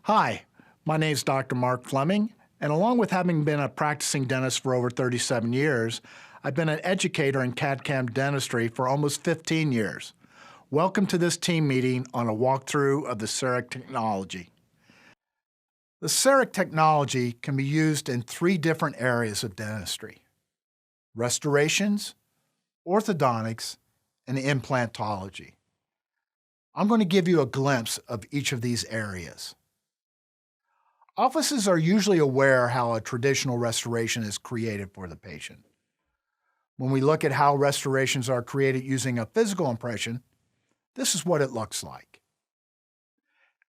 Hi, my name is Dr. Mark Fleming, and along with having been a practicing dentist for over 37 years, I've been an educator in CAD/CAM dentistry for almost 15 years. Welcome to this team meeting on a walkthrough of the cerec technology. The cerec technology can be used in 3 different areas of dentistry: restorations, orthodontics, and implantology. I'm going to give you a glimpse of each of these areas. Offices are usually aware how a traditional restoration is created for the patient. When we look at how restorations are created using a physical impression, this is what it looks like.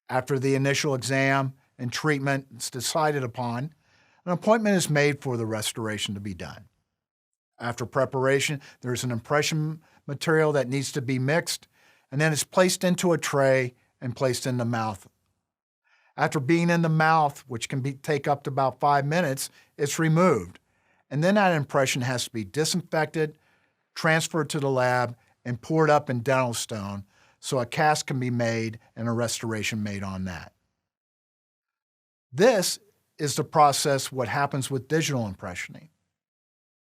After the initial exam and treatment is decided upon, an appointment is made for the restoration to be done. After preparation, there is an impression material that needs to be mixed, and then it's placed into a tray and placed in the mouth. After being in the mouth, which can take up to about 5 minutes, it's removed. And then that impression has to be disinfected, transferred to the lab, and poured up in dental stone so a cast can be made and a restoration made on that. This is the process what happens with digital impressioning.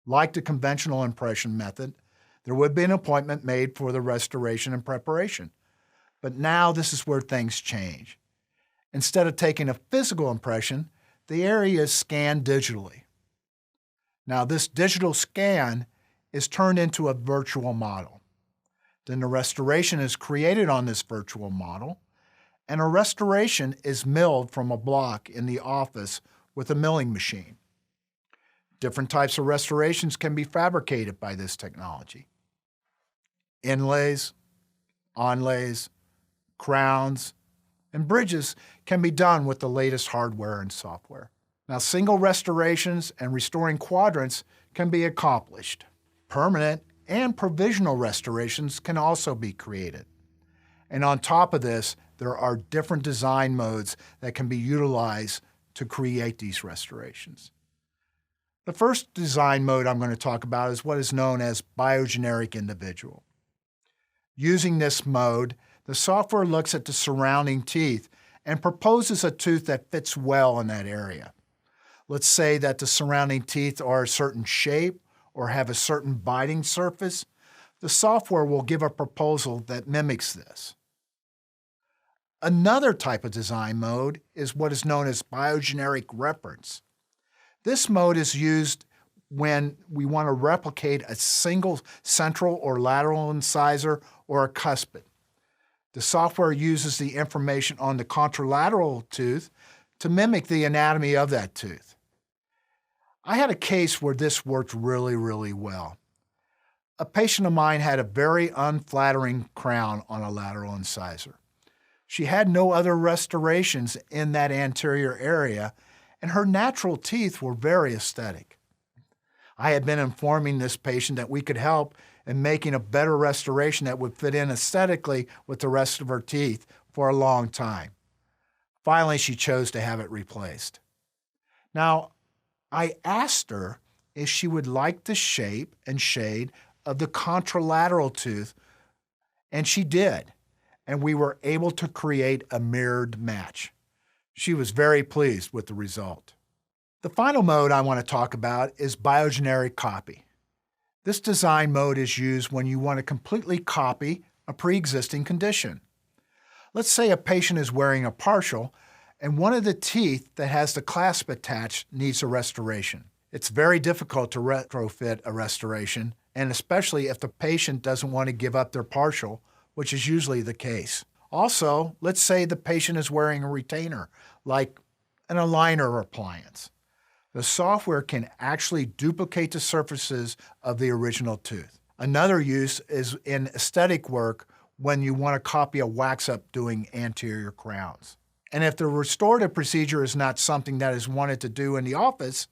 Like the conventional impression method, there would be an appointment made for the restoration and preparation. But now this is where things change. Instead of taking a physical impression, the area is scanned digitally. Now, this digital scan is turned into a virtual model. Then the restoration is created on this virtual model, and a restoration is milled from a block in the office with a milling machine. Different types of restorations can be fabricated by this technology. Inlays, onlays, crowns, and bridges can be done with the latest hardware and software. Now, single restorations and restoring quadrants can be accomplished. Permanent and provisional restorations can also be created. And on top of this, there are different design modes that can be utilized to create these restorations. The first design mode I'm going to talk about is what is known as biogeneric individual. Using this mode, the software looks at the surrounding teeth and proposes a tooth that fits well in that area. Let's say that the surrounding teeth are a certain shape or have a certain biting surface. The software will give a proposal that mimics this. Another type of design mode is what is known as biogeneric reference. This mode is used when we want to replicate a single central or lateral incisor or a cuspid. The software uses the information on the contralateral tooth to mimic the anatomy of that tooth. I had a case where this worked really, really well. A patient of mine had a very unflattering crown on a lateral incisor. She had no other restorations in that anterior area, and her natural teeth were very aesthetic. I had been informing this patient that we could help in making a better restoration that would fit in aesthetically with the rest of her teeth for a long time. Finally, she chose to have it replaced. Now, I asked her if she would like the shape and shade of the contralateral tooth, and she did, and we were able to create a mirrored match. She was very pleased with the result. The final mode I want to talk about is biogeneric copy. This design mode is used when you want to completely copy a pre-existing condition. Let's say a patient is wearing a partial and one of the teeth that has the clasp attached needs a restoration. It's very difficult to retrofit a restoration, and especially if the patient doesn't want to give up their partial, which is usually the case. Also, let's say the patient is wearing a retainer, like an aligner appliance. The software can actually duplicate the surfaces of the original tooth. Another use is in aesthetic work when you want to copy a wax-up doing anterior crowns. And if the restorative procedure is not something that is wanted to do in the office,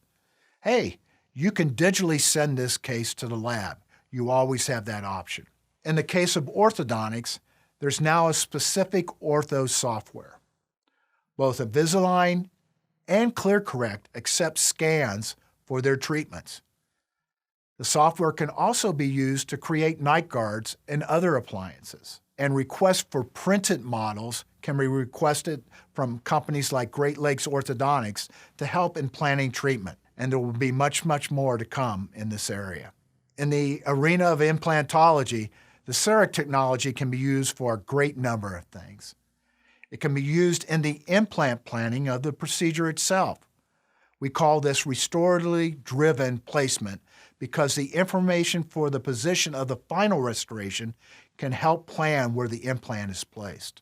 hey, you can digitally send this case to the lab. You always have that option. In the case of orthodontics, there's now a specific ortho software. Both Invisalign and ClearCorrect accept scans for their treatments. The software can also be used to create night guards and other appliances. and requests for printed models can be requested from companies like Great Lakes Orthodontics to help in planning treatment. And there will be much, much more to come in this area. In the arena of implantology, the cerec technology can be used for a great number of things. It can be used in the implant planning of the procedure itself. We call this restoratively driven placement because the information for the position of the final restoration can help plan where the implant is placed.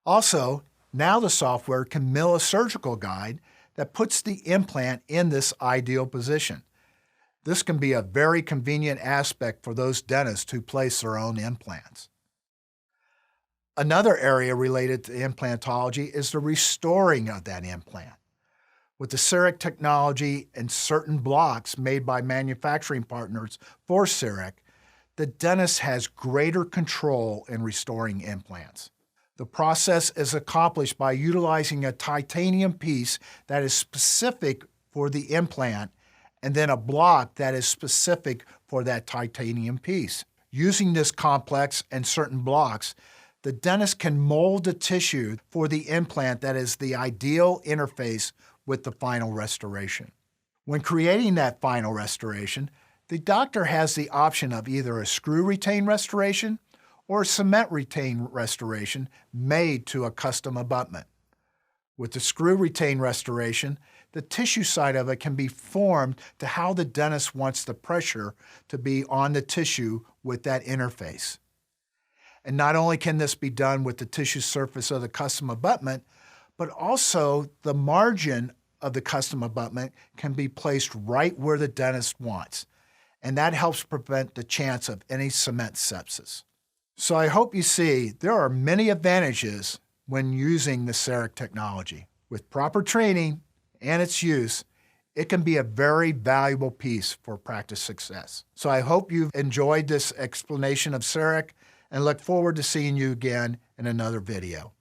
Also, now the software can mill a surgical guide that puts the implant in this ideal position. This can be a very convenient aspect for those dentists who place their own implants. Another area related to implantology is the restoring of that implant. With the cerec technology and certain blocks made by manufacturing partners for cerec, the dentist has greater control in restoring implants. The process is accomplished by utilizing a titanium piece that is specific for the implant and then a block that is specific for that titanium piece. Using this complex and certain blocks, the dentist can mold the tissue for the implant that is the ideal interface with the final restoration. When creating that final restoration, the doctor has the option of either a screw retain restoration or a cement retain restoration made to a custom abutment. With the screw retain restoration, the tissue side of it can be formed to how the dentist wants the pressure to be on the tissue with that interface. And not only can this be done with the tissue surface of the custom abutment, but also the margin of the custom abutment can be placed right where the dentist wants. And that helps prevent the chance of any cement sepsis. So I hope you see there are many advantages when using the cerec technology. With proper training and its use, it can be a very valuable piece for practice success. So I hope you've enjoyed this explanation of cerec and look forward to seeing you again in another video.